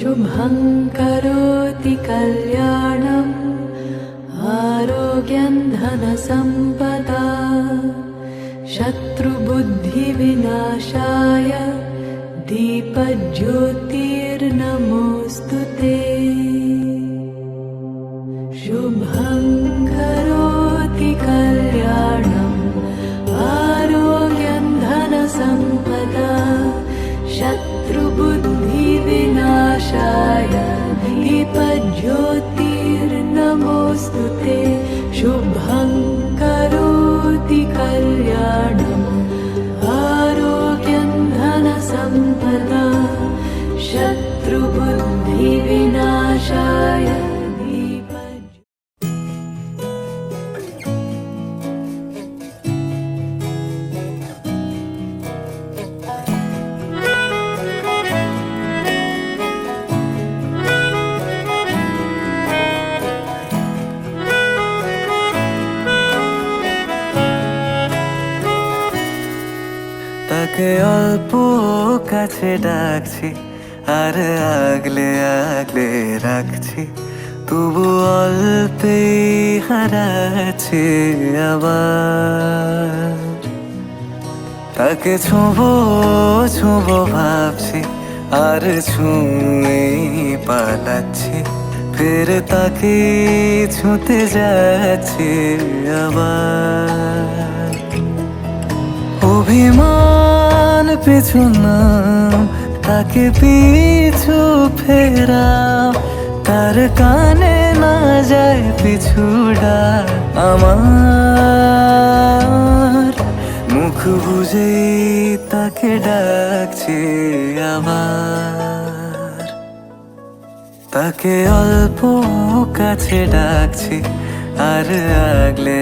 शुभं करोति कल्याणम् आरोग्यं धनसम्पदा शत्रुबुद्धिविनाशाय दीपज्योतिर्नमोऽस्तु ते। शुभं करोति कल्याणम् आरोग्यं धनसम्पदा शत्रुबुद्धिविनाशाय दीपज्योतिर्नमोऽस्तु ते। शुभं करोति कल्याणम् आरोग्यं धनसम्पदा शत्रुबुद्धिविनाशाय তাকে অল্প কাছে ডাকছি আর আগলে আগলে রাখছি, তবু অল্পে হারাচ্ছে আবার। তাকে ছোঁবো ছোঁবো ভাবছি আর ছুঁয়ে পালাচ্ছি, ফের তাকে ছুঁতে যাচ্ছে আবার। অভিমান পিছু নাম, তাকে পিছু ফেরাও, তার কানে না যায় পিছু ডাক আমার। মুখ বুঝেই তাকে ডাকছে আবার। তাকে অল্প কাছে ডাকছি আর আগলে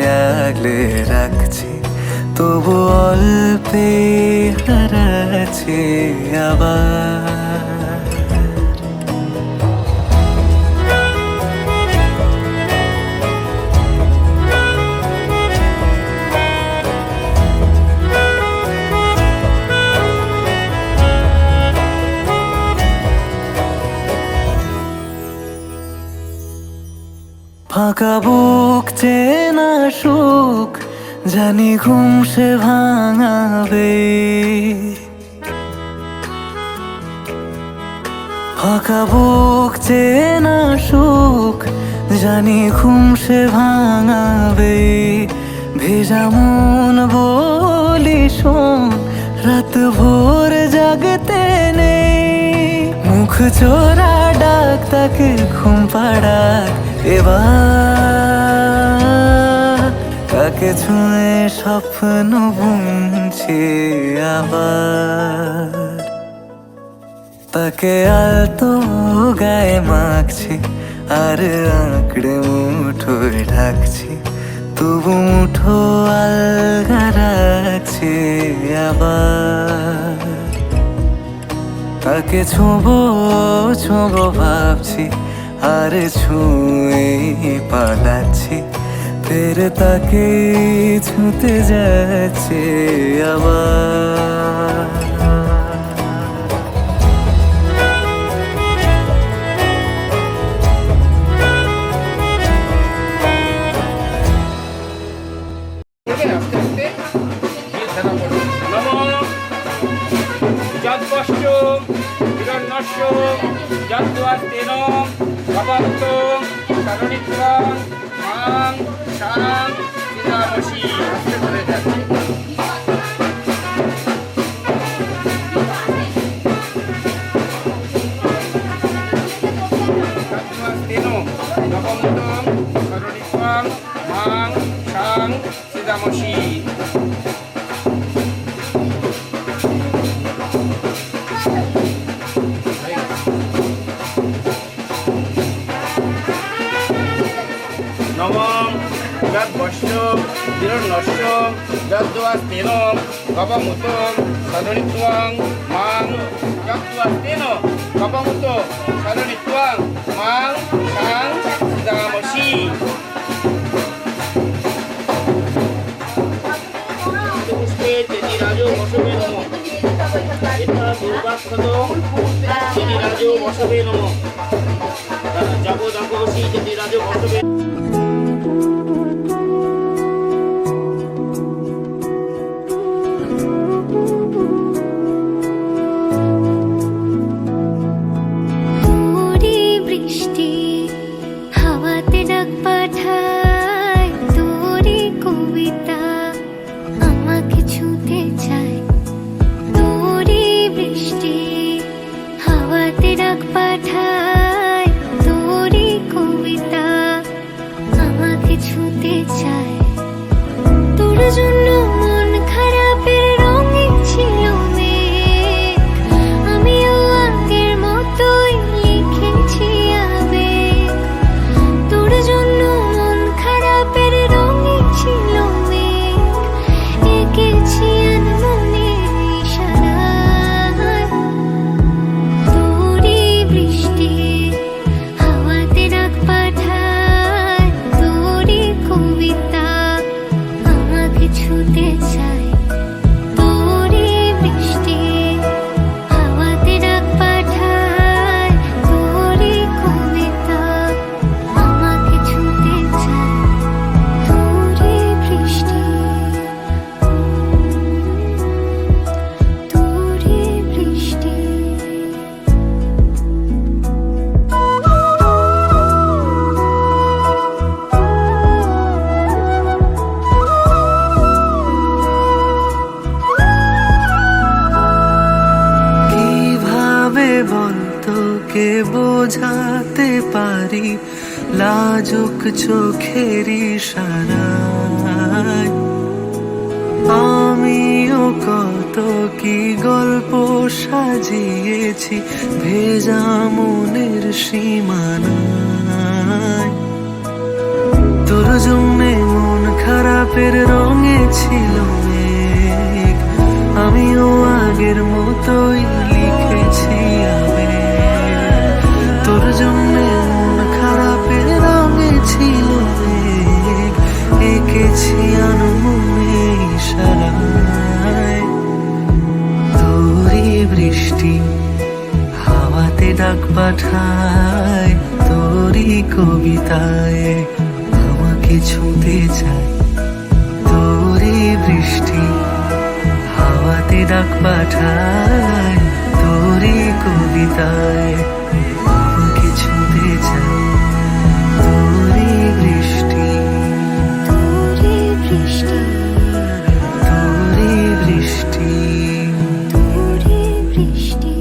আগলে রাখছি, তবু অল্পে হারাচ্ছে আবার। ফাঁকা বুক চেনা সুখ জানি ঘুম সে ভাঙাবে, ফাঁকা বুক চেনা সুখ জানি ঘুম সে ভাঙাবে। ভেজা মন বলি শোন, রাত ভোর জাগতে নেই, মুখ চোরা ডাক তাকে ঘুম পাড়াক এবার। তাকে ছুঁয়ে স্বপ্ন বুনছি আবার। তাকে আলতো গায়ে মাখছি আর আঁকড়ে মুঠোয় ঢাকছি, তবু মুঠো আলগা রাখছি আবার। তাকে ছোঁবো ছোঁবো ভাবছি আর ছুঁয়ে পালাচ্ছি, ফের তাকে ছুঁতে যাচ্ছে আবার। নমঃ যদ্বশ্য বিরন্নশ্য যদ্বাস্তেন কবমুত সদনিত্বং মাং যদ্বাস্তেন কবমুত সদনিত্বং মাং সাং সিদামসি। পুষ্পে তেজি রাজো মশবে নমঃ। যথা দুর্বাক্ষত রাজো বসবে নম জগদাপসি যদি রাজো বসবে। বৃষ্টি হাওয়াতে ডাক পাঠায়, তোরই কবিতা আমাকে ছুঁতে চায়। তোরই বৃষ্টি হাওয়াতে ডাক পাঠায়, তোরই কবিতা আমাকে ছুঁতে চায়। তোর জন্য মন খারাপের রঙে ছিল মেঘ, আমিও আগের মতোই লিখেছি আবেগ। তোর জন্য মন খারাপের রঙে ছিল মেঘ, এঁকেছি আনমনে ইশারায়। তোরই বৃষ্টি হাওয়াতে ডাক পাঠায়, তোরই কবিতা আমাকে ছুঁতে চায়। তোরই বৃষ্টি হাওয়াতে ডাক পাঠায়, তোরই কবিতা আমাকে ছুঁতে চায়। তোরই বৃষ্টি, তোরই বৃষ্টি। কিভাবে বলতো কে বোঝাতে পারি লাজুক চোখের ইশারায়। আমিও কত কি গল্প সাজিয়েছি ভেজা মনের সীমানায়। তোর জন্যে মন খারাপের রঙে ছিল মেঘ, আমিও আগের মতোই লিখেছি আবেগ। তোর জন্যে মন খারাপের রঙে ছিল মেঘ, এঁকেছি আনমনে ইশারায়। তোরই বৃষ্টি হাওয়াতে ডাক পাঠায়, তোরই কবিতায় আমাকে ছুঁতে চায়। তোরই বৃষ্টি হাওয়াতে ডাক পাঠায়, তোরই কবিতায় আমাকে ছুঁতে চায়। তোরই বৃষ্টি, তোরই বৃষ্টি, তোরই বৃষ্টি। তোরই বৃষ্টি।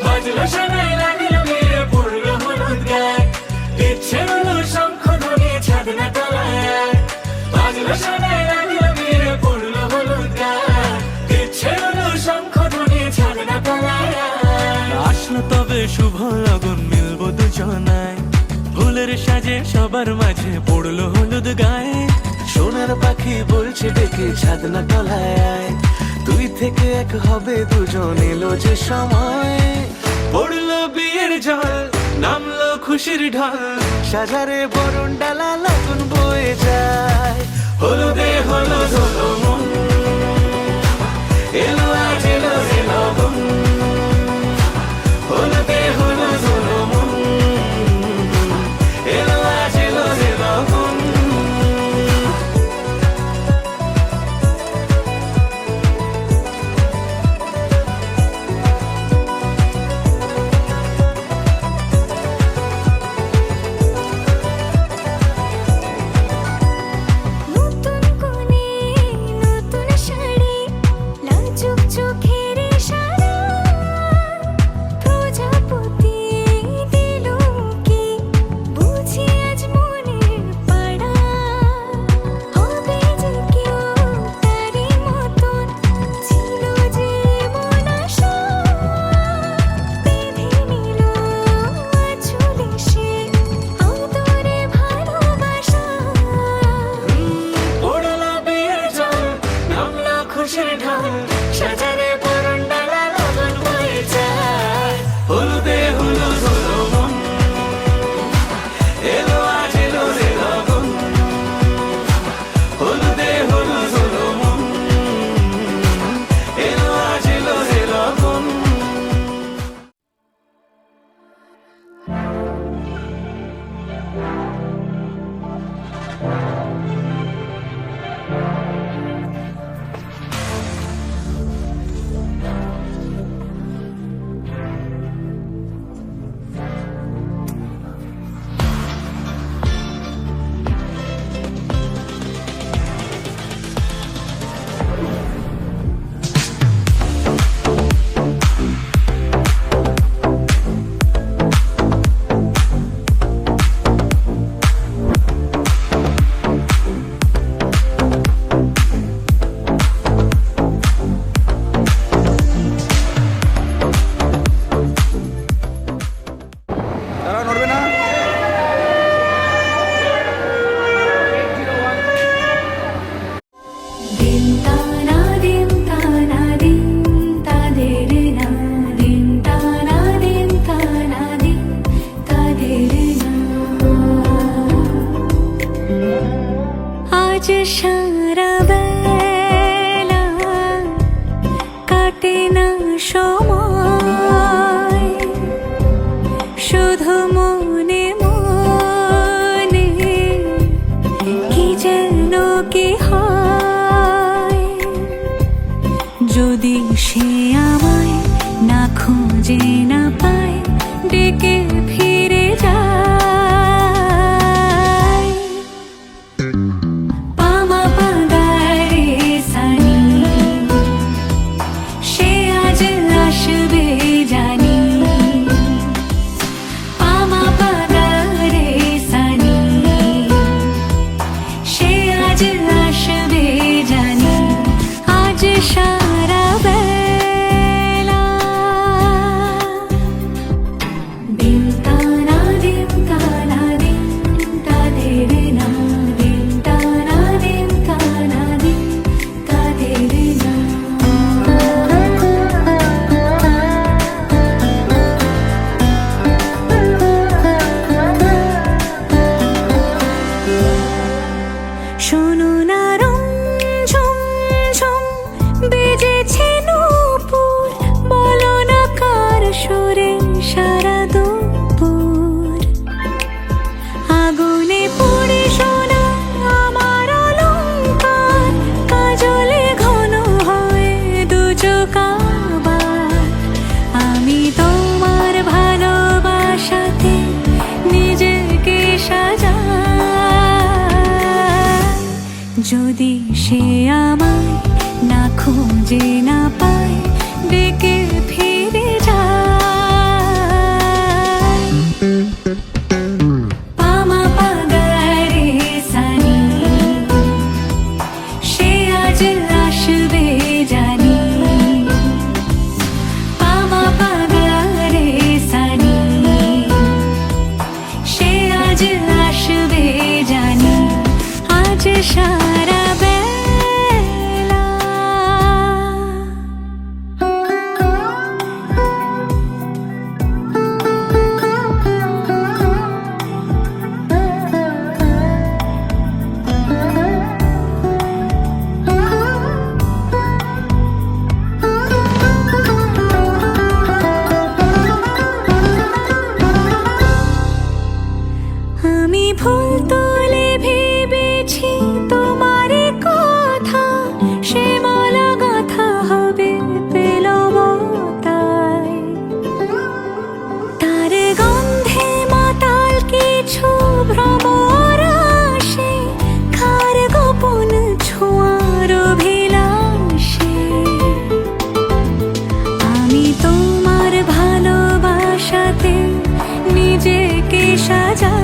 বাজলো শোনাই লাগিল মেরে পড়লো হলুদ গায়ে ইচ্ছে হলো শঙ্খ ধ্বনি ছাদনা তলায় বাজলো শোনাই লাগিল মেরে পড়লো হলুদ গায়ে ইচ্ছে হলো শঙ্খ ধ্বনি ছাদনা তলায় আসলো তবে শুভ লগন মিলবো দুজনায় ফুলের সাজে সবার মাঝে পড়লো হলুদ গায়ে সোনার পাখি বলছে ডেকে ছাদনা তলায় দুই থেকে এক হবে দুজন এলো যে সময় পড়লো বিয়ের জল নামলো খুশির ঢল সাজারে বরণ ডালা লগন বয়ে যায় হলুদে হলুদ হলো মন এলো আজ এলো রে লগন হলুদে হলুদ হলো মন এলো আজ এলো রে লগন নতুন কোণে যদি সে আমায় না খুঁজে না পায় ডেকে ফিরে যায় পামা পাগারে সানি সে আজ আসবে জানি পামা পাগারে সানি সে আজ আসবে জানি আজ সারা বেলা আমি ভুল তোলে ভেবেছি তোমার কথা সে মালা গাথা হবে পেলব তাই তার গন্ধে মাতাল কিছু ভ্রমর আসে কার গোপন ছোঁয়ার অভিলাষে আমি তোমার ভালোবাসাতে নিজেকে সাজাই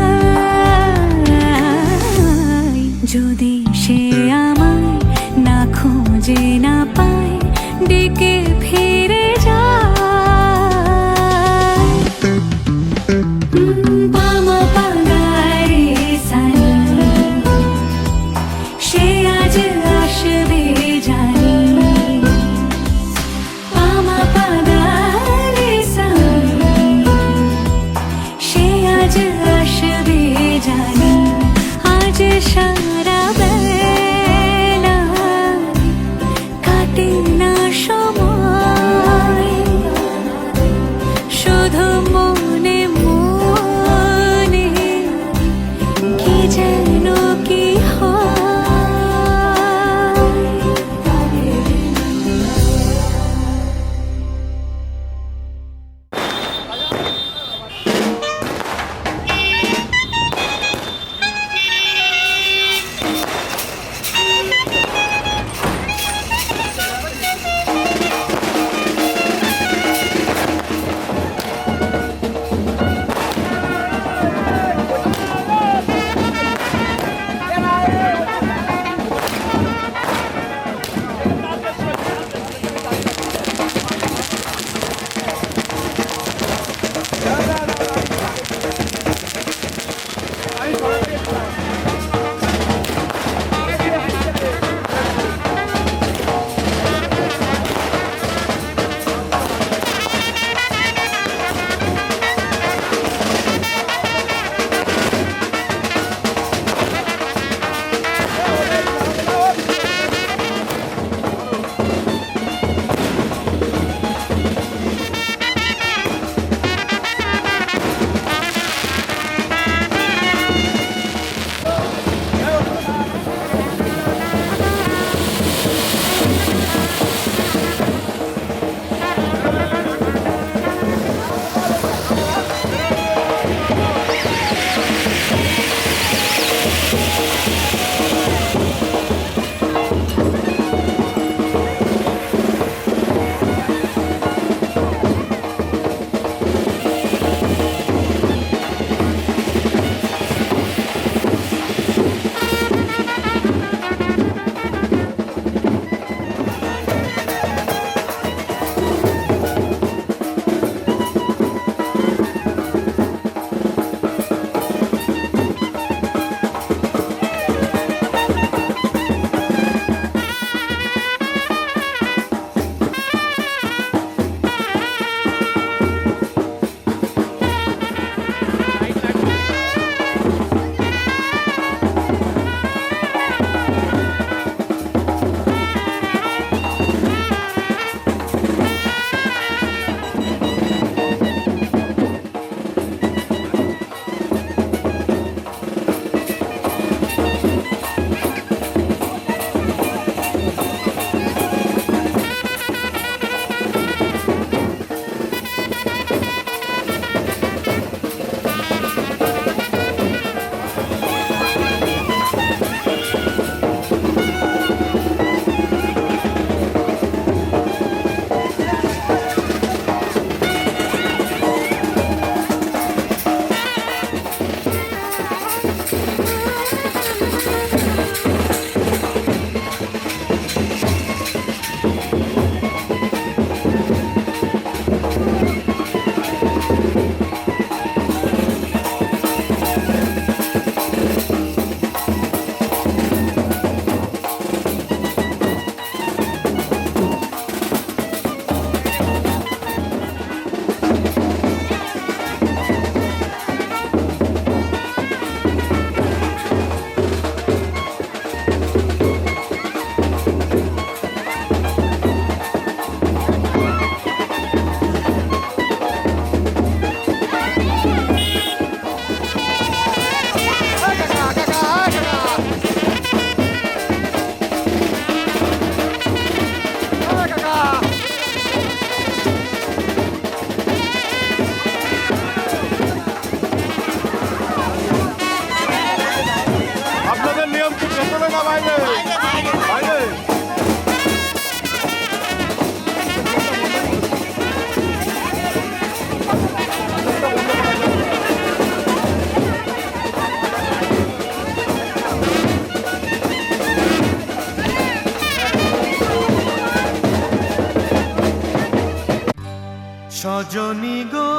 রজনী গো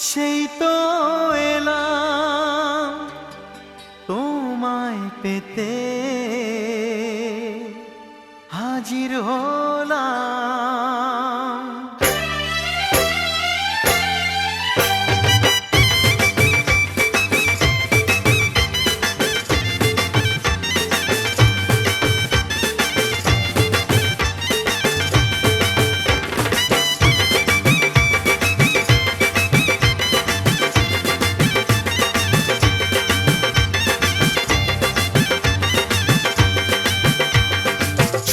সেই তো এলাম তোমায় পেতে হাজির হলাম।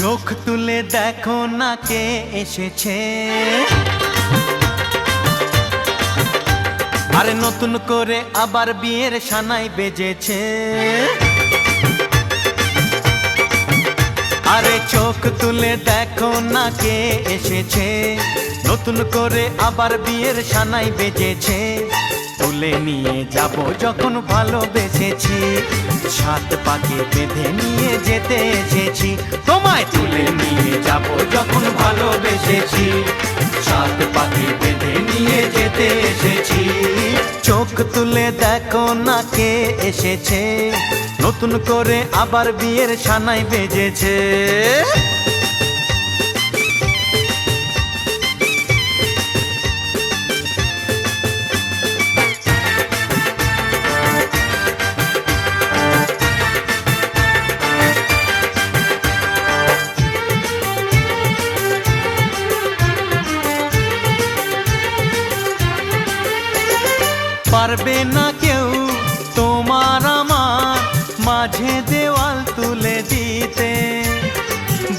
চোখ তুলে দেখো না কে এসেছে, আরে নতুন করে আবার বিয়ের সানাই বেজেছে। আরে চোখ তুলে দেখো না কে এসেছে, নতুন করে আবার বিয়ের সানাই বেজেছে। তুলে নিয়ে যাব যখন ভালোবেসেছি, সাত পাকে বেঁধে নিয়ে যেতে এসেছি। তোমায় তুলে নিয়ে যাব যখন ভালোবেসেছি, সাত পাকে বেঁধে নিয়ে যেতে এসেছি। চোখ তুলে দেখো না কে এসেছে, নতুন করে আবার বিয়ের সানাই বেজেছে। পারবে না কেউ তোমার আমার মাঝে দেওয়াল তুলে দিতে,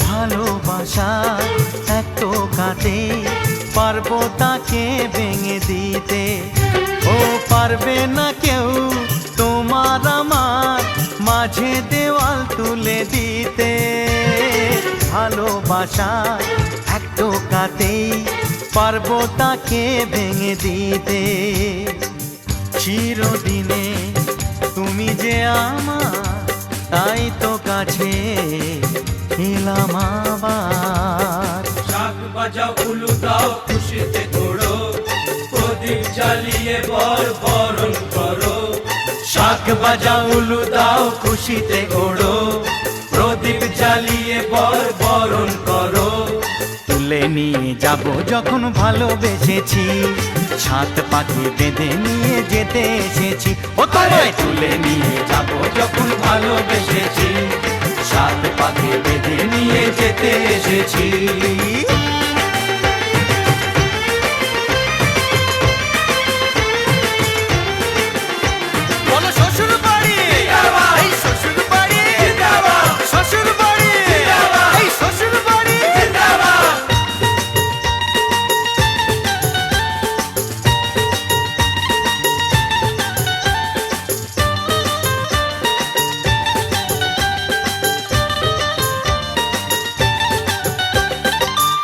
ভালোবাসা এত কাটে পারবো তাকে ভেঙে দিতে। ও পারবে না কেউ তোমার আমার মাঝে দেওয়াল তুলে দিতে, ভালোবাসা এত কাটেই পারবো তাকে ভেঙে দিতে। চিরদিনে তুমি যে আমার, তাই তো কাছে এলাম আবার। শাক বাজাও উলু দাও খুশিতে ঘোড়ো, প্রদীপ জ্বালিয়ে বরণ করো। শাক বাজাও উলু দাও খুশিতে ওড়ো, প্রদীপ জ্বালিয়ে বরণ করো। তুলে নিয়ে যাব যখন ভালোবেসেছি, সাত পাখি বেঁধে নিয়ে যেতে এসেছি। ও তোমায় তুলে নিয়ে যাব যখন ভালোবেসেছি, সাত পাখি বেঁধে নিয়ে যেতে এসেছি। বলো শ্বশুর বাড়ি, এই শ্বশুর বাড়ি, শ্বশুর বাড়ি, এই শ্বশুর বাড়ি।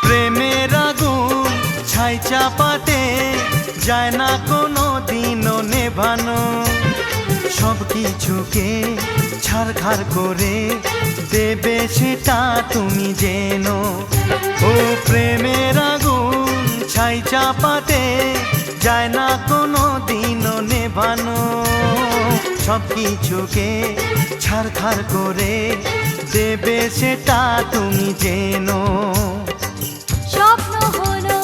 প্রেমের আগুন ছাই চাপাতে যায় না কোনো দিনও নেভানো, সব কিছুকে ছারখার করে দেবে সেটা তুমি জেনো। ও প্রেমের আগুন ছাই চাপাতে যায় না কোনো দিনও নেভানো, সব কিছুকে ছারখার করে দেবে সেটা তুমি জেনো। স্বপ্ন হলো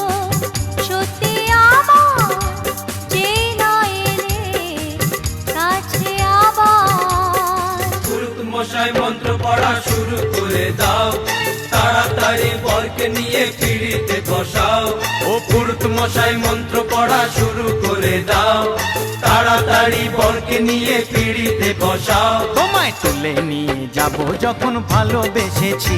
সত্যি আমার, যে না এলে কাছে আবার। পুরুত মশাই মন্ত্র পড়া শুরু করে দাও, তাড়াতাড়ি বরকে নিয়ে পিড়িতে বসাও। ও পুরুত মশাই মন্ত্র পড়া শুরু করে দাও, তাড়াতাড়ি বরকে নিয়ে পিড়িতে বসাও। তোমায় তুলে নিয়ে যাব যখন ভালোবেসেছি,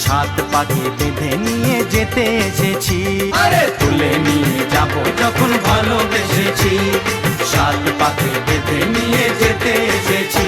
সাত পাকে বেঁধে নিয়ে যেতে এসেছি। আরে তুলে নিয়ে যাব যখন ভালোবেসেছি, সাত পাকে বেঁধে নিয়ে যেতে এসেছি।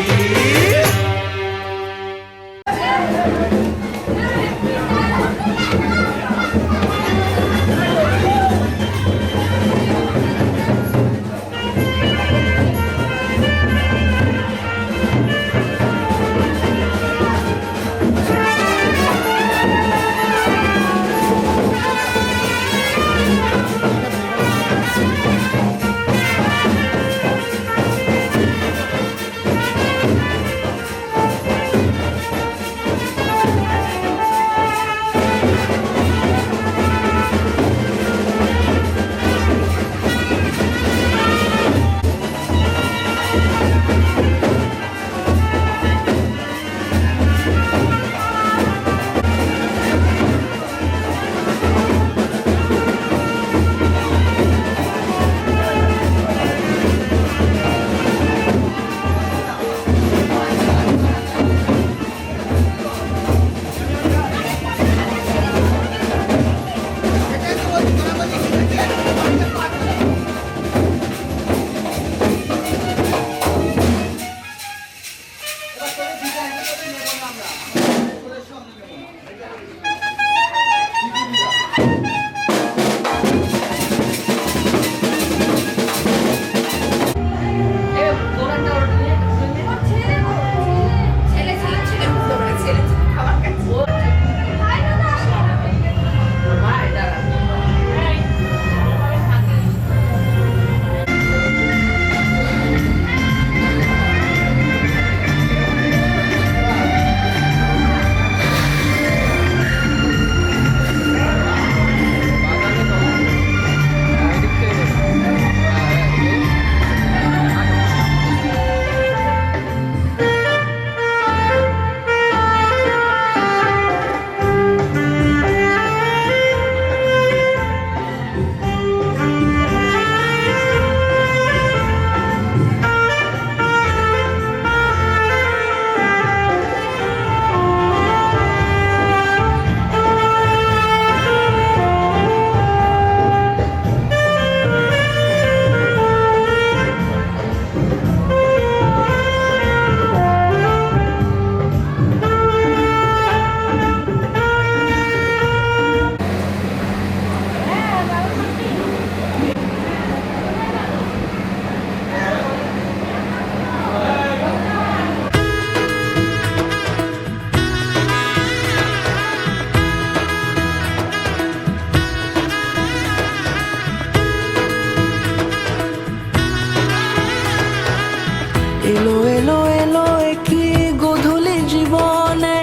এলো এলো এলো কি গোধূলি জীবনে,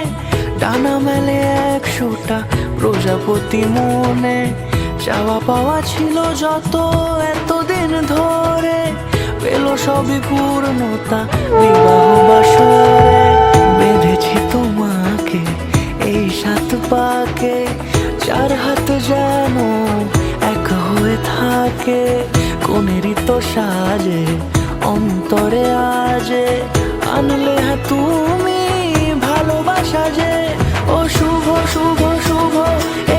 ডানা মেলে 100টা প্রজাপতি মনে। চাওয়া পাওয়া ছিল যত এতদিন ধরে, পেলো সবই পূর্ণতা বিবাহ বাসরে। বেঁধেছি তোমাকে এই 7 পাকে, 4 হাত যেন এক হয়ে থাকে। কোনেরই তো সাজে অন্তরে আজে, আনলে হ্যাঁ তুমি ভালোবাসা যে। ও শুভ শুভ শুভ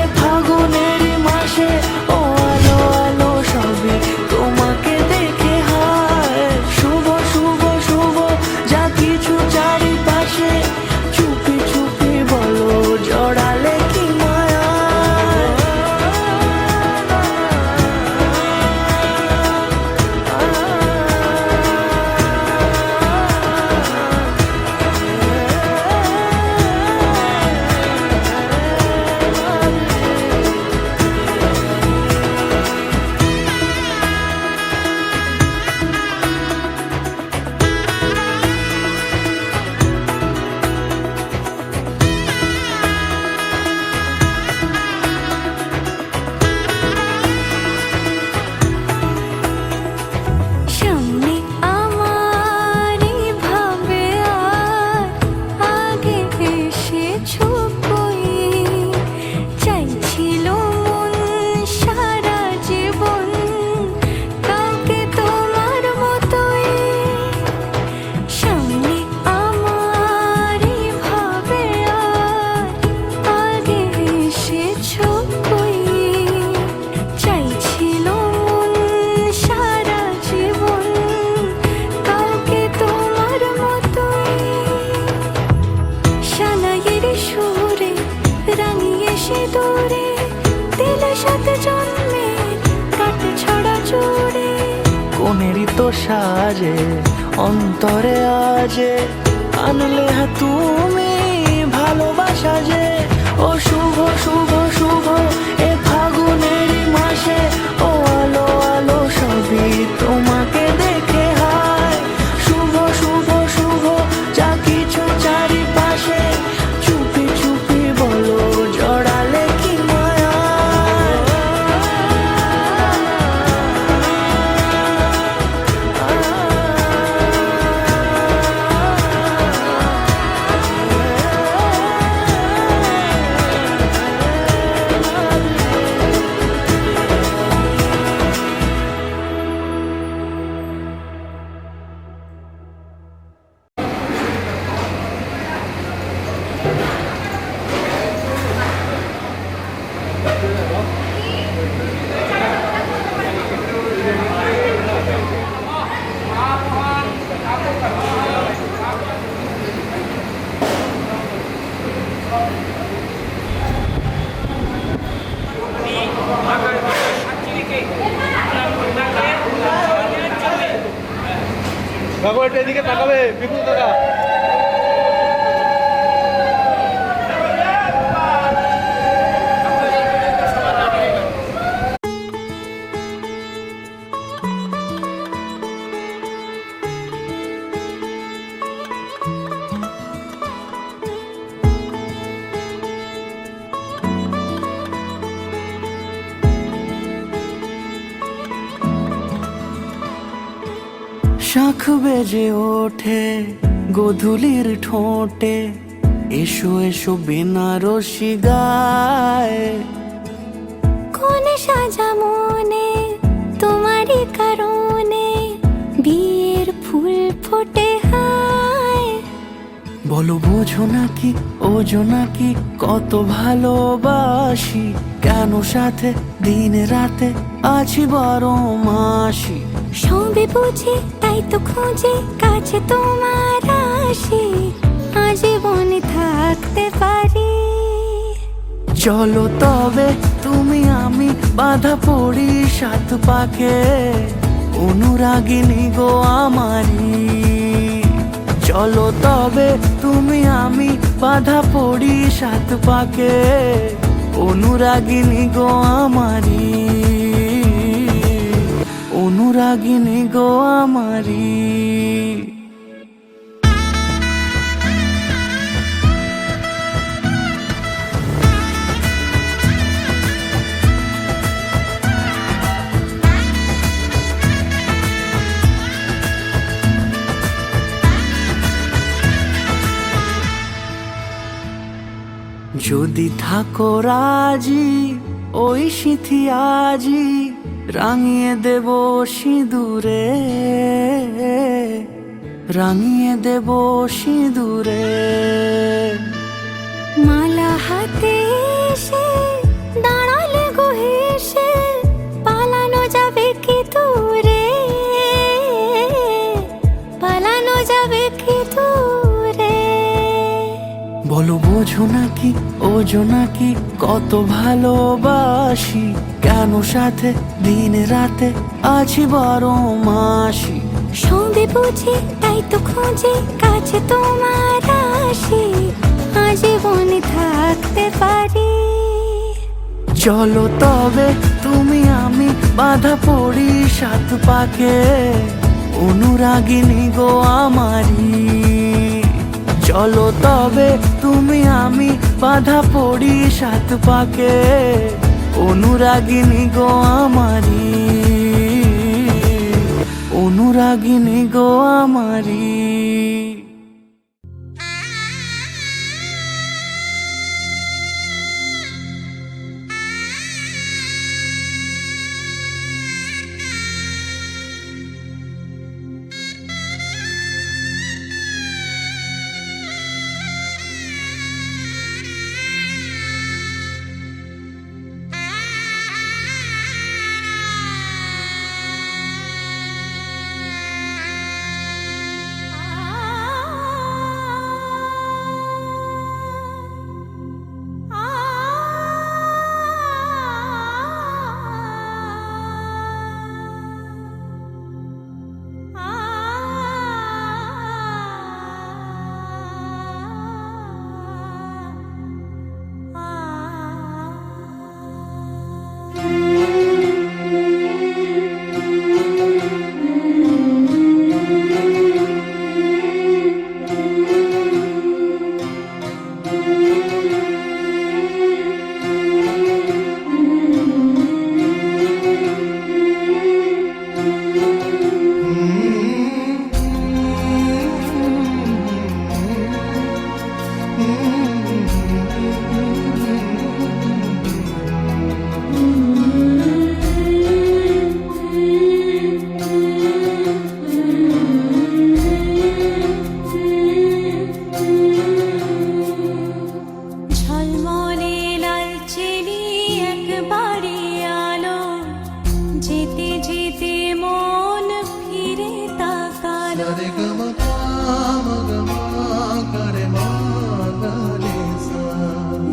এ ফাগুনেরই মাসে, ও আলো আলো সবই তোমাকে দেখে হায়। শুভ শুভ শুভ যা কিছু চারিপাশে, চুপি চুপি বলো জড়ালে কি মায়া। সামনে আমার ভাবে আর আগে এসেছো কই, চাইছিল মন সারা জীবন কাউকে তোমার মতোই। সামনে আমার ভাবে আর আগে এসেছো কই, চাইছিল মন সারা জীবন কাউকে তোমার মতোই। সানাইয়ের সুরে রাঙিয়ে সে দূরে, দিলে 7 জন্মের কাট ছড়া জুড়ে। কোনেরই তো সাজে অন্তরে আজে, আনলে হ্যাঁ তুমি ভালোবাসা যে। ও শুভ শুভ শুভ এ ফাগুনেরই মাসে, ও আলো আলো সবই তোমাকে দেখে হায়। শুভ শুভ শুভ যা কিছু চারিপাশে, চুপি চুপি বলো জড়ালে কি মায়া। কাকু একটু এদিকে তাকাবে, বিপুল কাকা। শাখ বেজে ওঠে গোধূলির ঠোঁটে, এসো এসো বেনারসি গায়। কোন সাজা মনে তোমারই কারণে, বিয়ের ফুল ফোটে হায়। বলো বোঝো নাকি ওজো নাকি কত ভালোবাসি, কেন সাথে দিন রাতে আছি 12 মাসি। সবে বুঝি তাই তো খুঁজে কাছে তোমার আসি, আজীবনে থাকতে পারি। চলো তবে তুমি আমি বাঁধা পড়ি 7 পাকে, অনুরাগিনী গো আমারি। চলো তবে তুমি আমি বাঁধা পড়ি 7 পাকে, অনুরাগিনী গো আমারি, অনুরাগিনী গো আমারি। যদি থাকো রাজি ওই সিঁথি আজি রাঙিয়ে দেব সিঁদুরে, রাঙিয়ে দেব সিঁদুরে। মালা হাতে এসে দাঁড়ালে গো হেসে, পালানো যাবে কি দূরে, পালানো যাবে কি দূরে। বলো বোঝো নাকি ওজো নাকি কত ভালোবাসি, কেন সাথে দিন রাতে আছি 12 মাসি। সবে বুঝি তাই তো খুঁজে কাছে তোমার আসি, আজীবনে থাকতে পারি। চলো তবে তুমি আমি বাঁধা পড়ি 7 পাকে, অনুরাগিনী গো আমারি। চলো তবে তুমি আমি বাঁধা পড়ি 7 পাকে, অনুরাগিনী গো আমারি, অনুরাগিনী গো আমারি।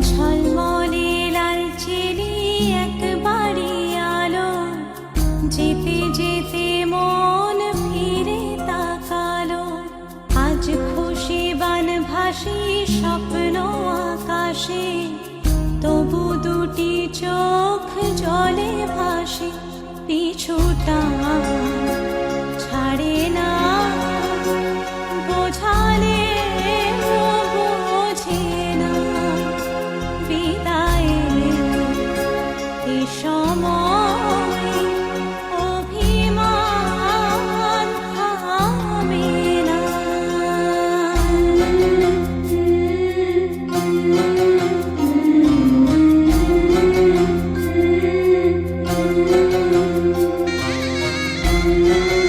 ঝলমলে লাল চিনি একবারই আলো, যেতে যেতে মন ফিরে তাকালো। আজ খুশি বান ভাসি স্বপ্ন আকাশে, তবু দুটি চোখ জলে ভাসে। পিছুটা ছাড়ে না, বোঝালে বোঝে না। বিদায়ের এ সময় অভিমান থামে না। Thank you.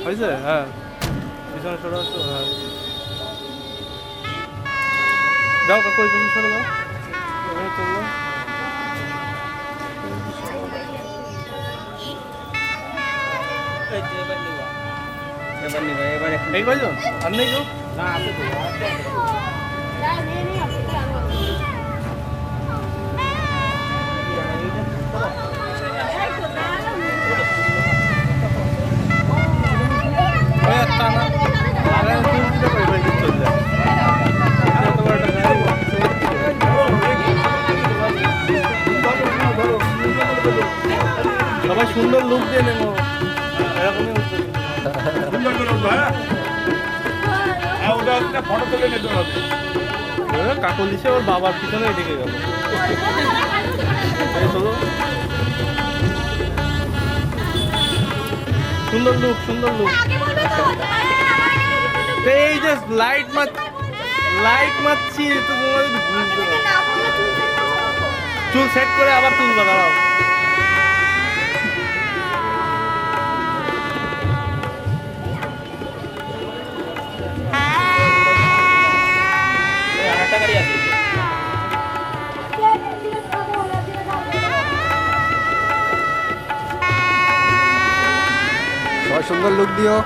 হয়েছে? হ্যাঁ, পিছনে সরে আসো। হ্যাঁ, যাও কাকু, পিছনে সরে যাও, এখানে চলে যাও। এই কয়জন? আর নেই কেউ? না, আছে তো। সুন্দর লুক দিয়ে নেবো এরকমই উঠবে। সুন্দর করে উঠবো, হ্যাঁ? হ্যাঁ, ওটা একটা ফটো তুলে নিতে হবে। কাকল দিছে ওর বাবার পিছনে এদিকে গেল। এই চলো। সুন্দর লুক, সুন্দর লুক। এই যে লাইট মারছি তো তোমরা যদি বুঝতে পারো। চুল সেট করে আবার তুলবা, দাঁড়াও। সবাই সুন্দর লুক দিও।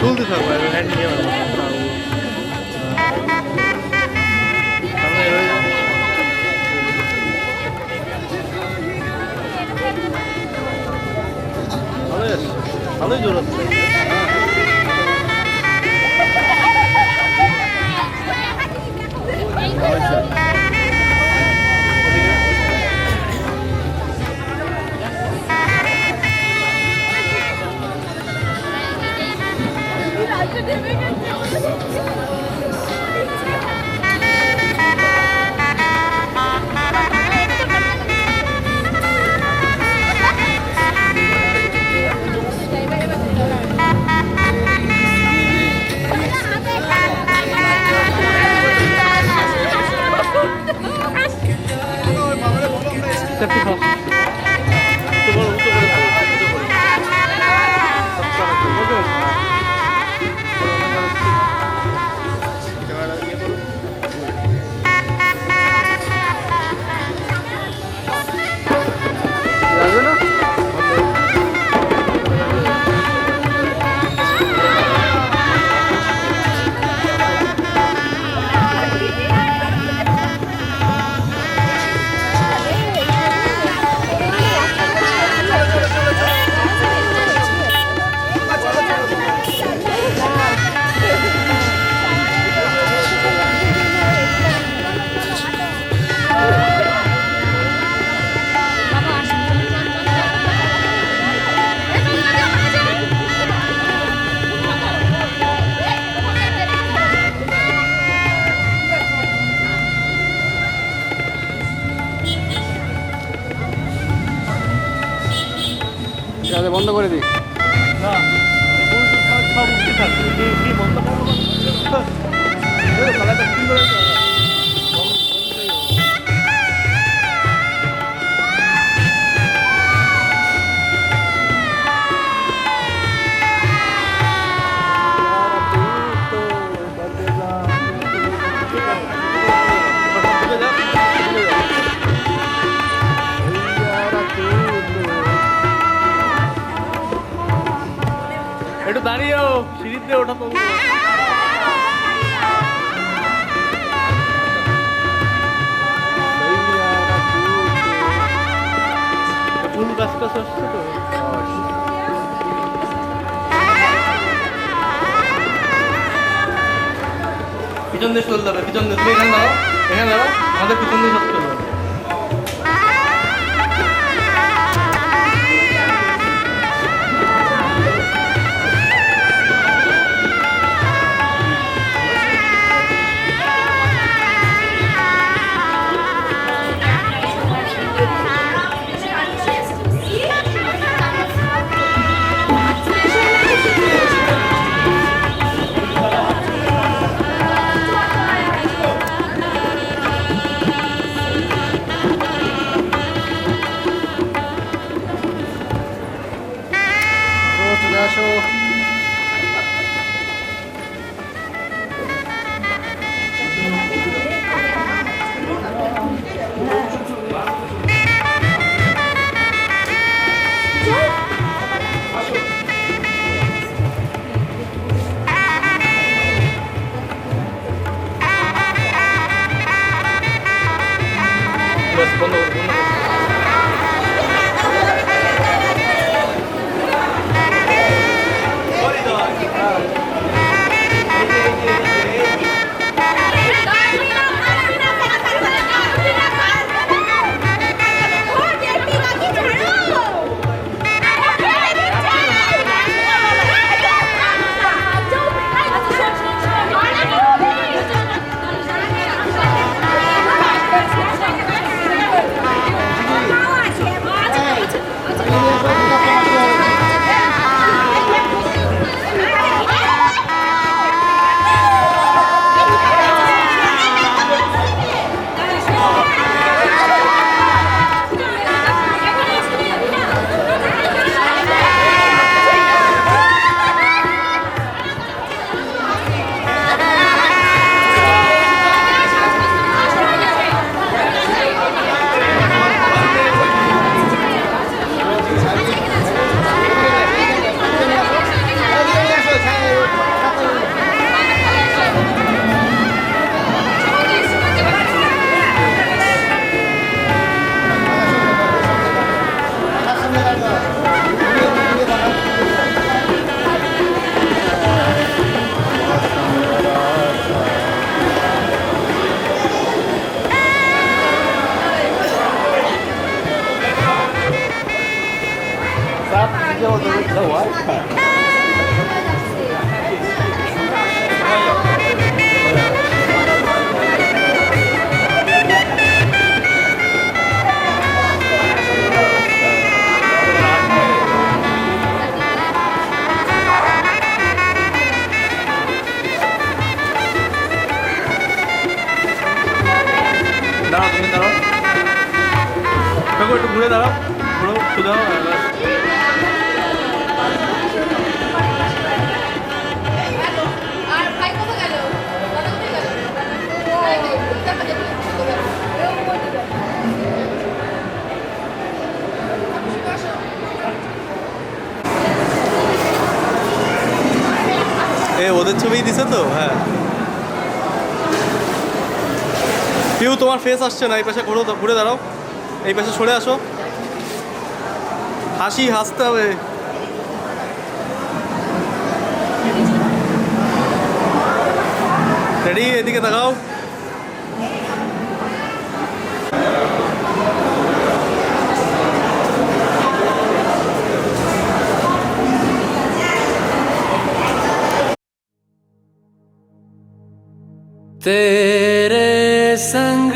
তুলতে থাকবো হ্যান্ড নিয়ে ভালোই জোর হচ্ছে। বন্ধ করে দিই। না সব উঠতে থাকবে, কি বন্ধ করবো খেলাটা সুন্দর হয়েছে। একটু দাঁড়িয়েও সিঁড়িতে ওঠা তো ফুল গাছ টাছ আসছে তো। পিছন দিয়ে চলতে হবে, পিছন দিয়ে তুমি এখানে দাও, এখানে দাও, আমাদের পিছন দিয়ে সব চলবে। বাস বন্ধ করো, বন্ধ করো। দাঁড়াও, তুমি দাঁড়াও, একটু ঘুরে দাঁড়াও, ঘুরো, সোজা হও, ব্যাস। ওদের ছবিই দিছে তো, হ্যাঁ। পিউ তোমার ফেস আসছে না, এই পাশে ঘুরে দাঁড়াও, এই পাশে সরে আসো, হাসতে হবে। রেডি, এদিকে তাকাও। तेरे संग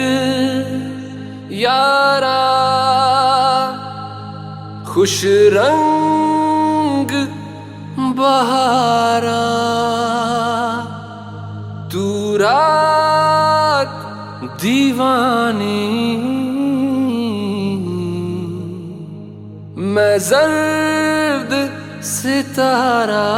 यारा खुश रंग बहारा, तू रात दीवानी, मैं जर्द सितारा।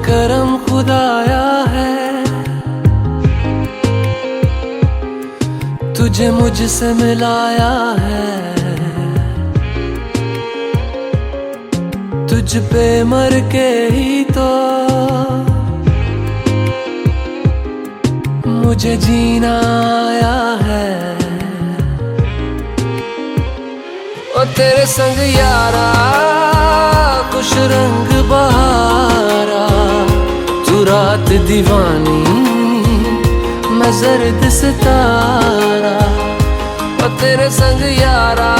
करम खुदाया है तुझे मुझसे मिलाया है, तुझ पे मर के ही तो मुझे जीना आया है। ओ तेरे संग यारा खुश रंग बहारा, तू रात दीवानी, मैं जर्द सितारा। ओ तेरे संग यारा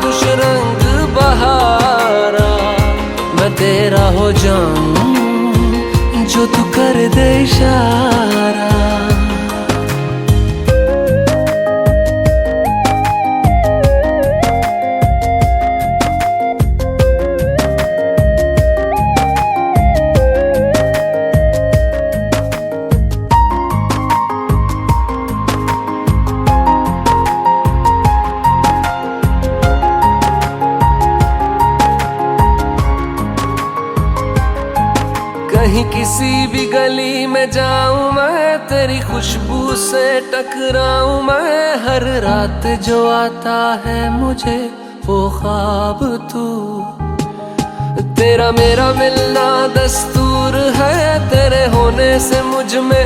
खुश रंग बहारा, मैं तेरा हो जाऊं जो तू कर दे इशारा। कहीं किसी भी गली में जाऊं मैं, तेरी खुशबू से टकराऊं मैं। हर रात जो आता है मुझे वो ख्वाब तू, तेरा मेरा मिलना दस्तूर है। तेरे होने से मुझ में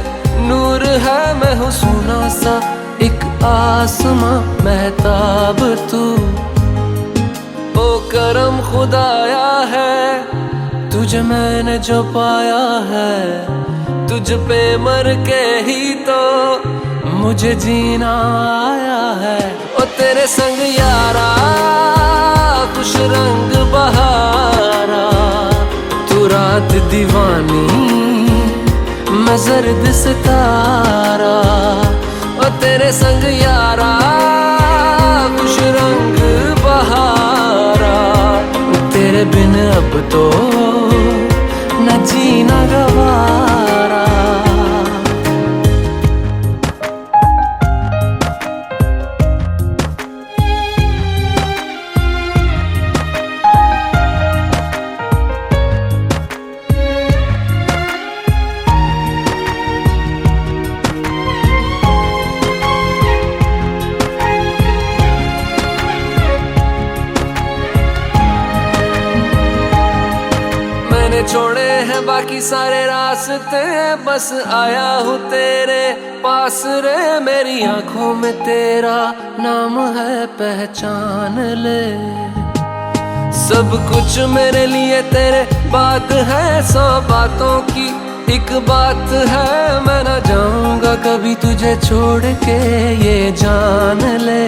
नूर है, मैं हूँ सोना सा एक आसमां महताब तू। ओ करम खुदाया है तुझे मैंने जो पाया है, तुझ पे मर के ही तो मुझे जीना आया है। ओ तेरे संग यारा खुश रंग बहारा, तू रात दीवानी मैं जर्द सितारा। ओ तेरे संग यारा खुश रंग बहारा, तेरे बिन अब तो न जीना गवारा। छोड़े हैं बाकी सारे रास्ते, बस आया हूँ तेरे पास रे। मेरी आंखों में तेरा नाम है पहचान ले, सब कुछ मेरे लिए तेरे बात है। 100 बातों की एक बात है, मैं ना जाऊंगा कभी तुझे छोड़ के ये जान ले।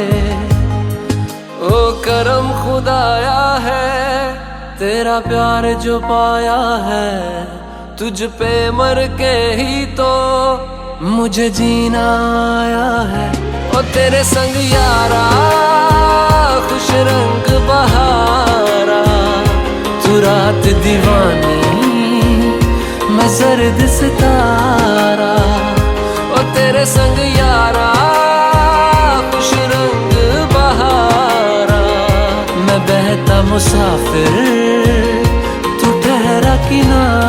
ओ करम खुदाया है तेरा प्यार जो पाया है, तुझ पे मर के ही तो मुझे जीना आया है। ओ तेरे संग यारा खुश रंग बहारा, तू रात दीवानी मैं जर्द सितारा। ओ तेरे संग यारा खुश रंग बहारा, मैं बहता मुसाफिर तू ठहरा किनारा।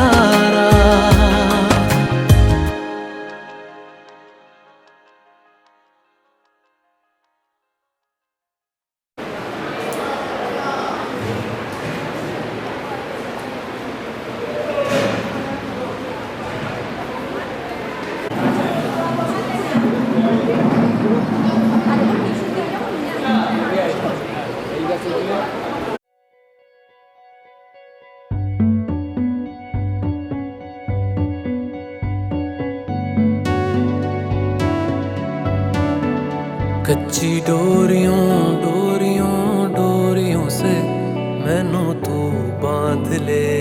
कच्ची डोरियों डोरियों डोरियों से मैनू तू बांध ले,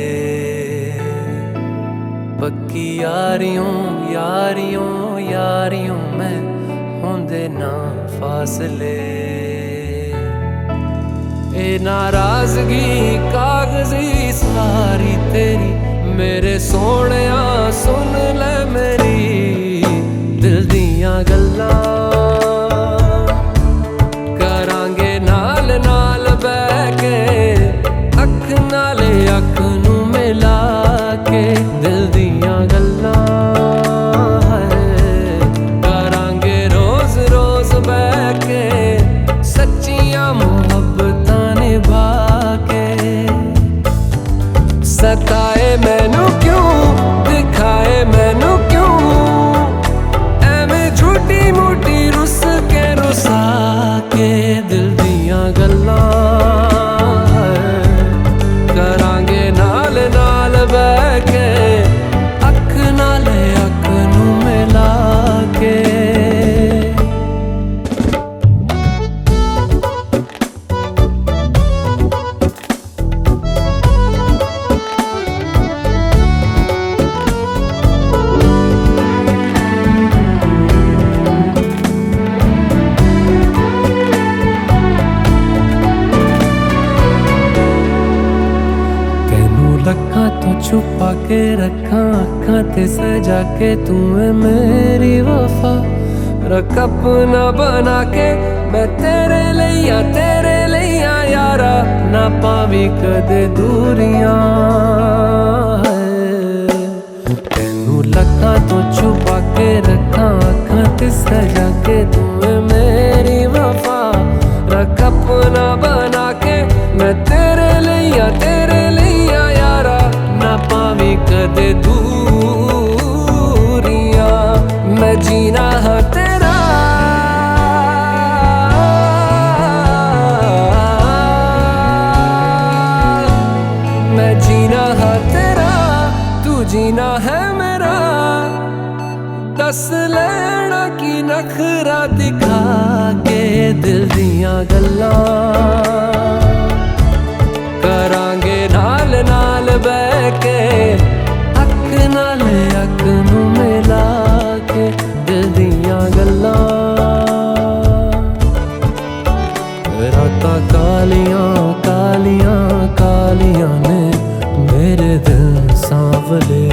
पक्की यारियों यारियों यारियों में होंदे ना फासले। ए नाराजगी कागजी सारी तेरी, मेरे सोहणिया सुन ले मेरी दिल दियां गल्लां। करांगे नाल नाल बैठ के अख नाले अख नू मिला के, दिल दियां गल्लां करांगे रोज रोज बैठ के, सच्चियां मुहब्बतां निभा के। सताए मैनू क्यों दिखाए मैनू क्यों, एवें झूठी मूठी रुस के रुसा के, दिल दियां गल्लां करांगे नाल नाल बैठ के अख नाले अख नू मिला के। लखां तो छुपा के रखा अखां ते सजा के, तू है मेरी वफा रख अपना बना के। मैं तेरे लिया यारा, ना पावी कदे दूरियां। मैं तेरे लिया यारा ना पावी कदे दूरियां मैं जीना हाँ तेरा मैं जीना हाँ तेरा तू जीना है मेरा दस लेना की नखरा दिखा के दिल दियां गल्लां करांगे नाल नाल बह के अख नाल अख नूं मिला के दिल दियां गल्लां रातां कालियां कालियां कालियां ने मेरे दिल सांवले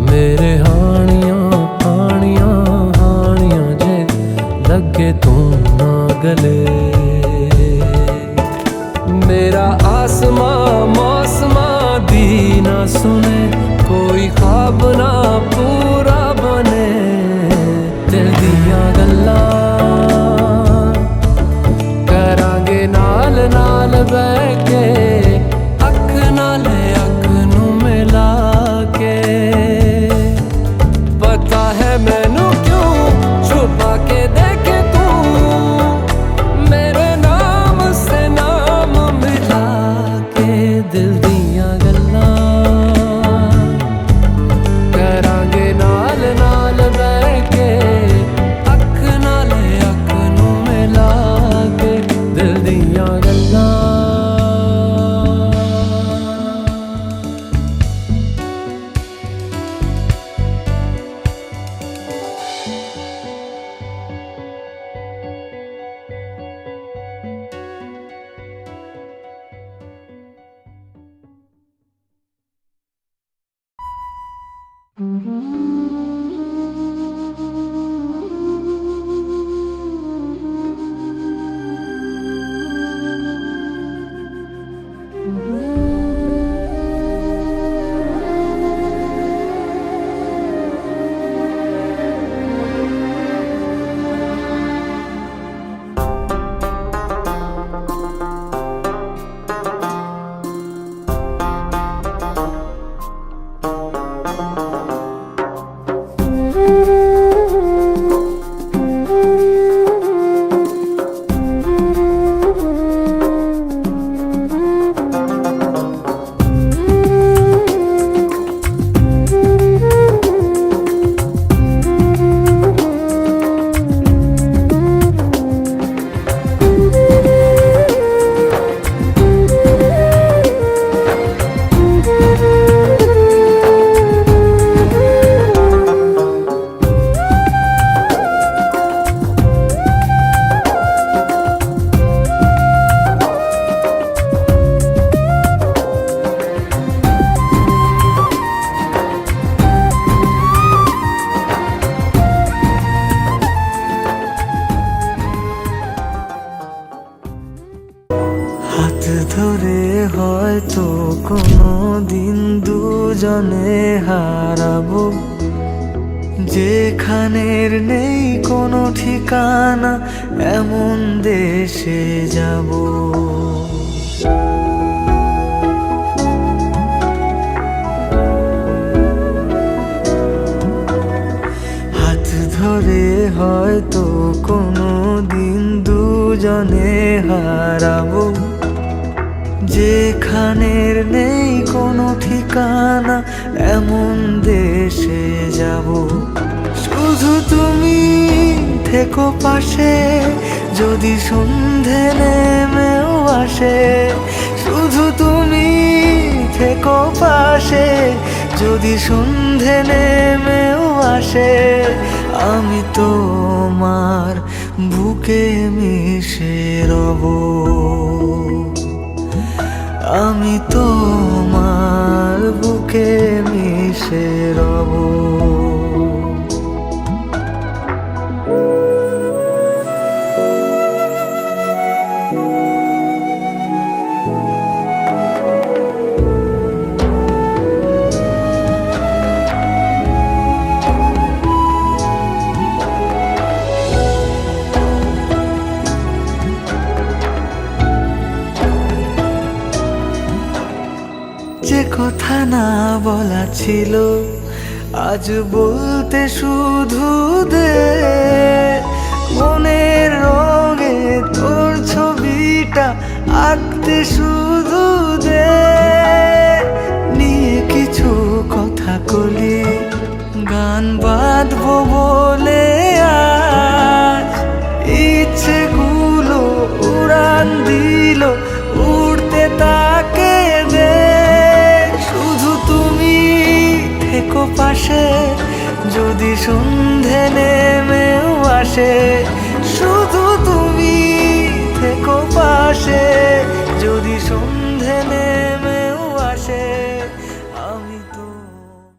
मेरे हानियां हानियां हानियां जे लगे तू ना गले मेरा आसमां मौसमां दी ना सुने कोई ख्वाब ना पूरा बने दिल दियां गल्लां करांगे नाल नाल बह के अख नाल अख नूं मिला के पता है मैनू क्यों छुपा के देखे तू मेरे नाम से नाम मिला के दिल दियां गल्लां करांगे नाल नाल बह के अख नाल अख नूं मिला के दिल दियां गल्लां হাত ধরে হয়তো কোনো দিন দুজনে হারাবো যেখানের নেই কোনো ঠিকানা এমন দেশে যাব হাত ধরে হয়তো কোনো দিন দুজনে হারাবো যেখানের নেই কোনো ঠিকানা এমন দেশে যাব শুধু তুমি থেকো পাশে যদি সন্ধে নেমেও আসে শুধু তুমি থেকো পাশে যদি সন্ধে নেমেও আসে আমি তোমার বুকে মিশে রব আমি তোমার বুকে মিশে রব যে কথা না বলা ছিল আজ বলতে শুধু দে, মনের রঙে তোর ছবিটা আঁকতে শুধু দে। নিয়ে কিছু কথা কলি, গান বাঁধবো বলে আজ ইচ্ছেগুলো উড়ান দিল, উড়তে তাকে দে। শুধু তুমি থেকো পাশে যদি সন্ধে নেমেও আসে, শুধু তুমি থেকো পাশে যদি সন্ধে নেমে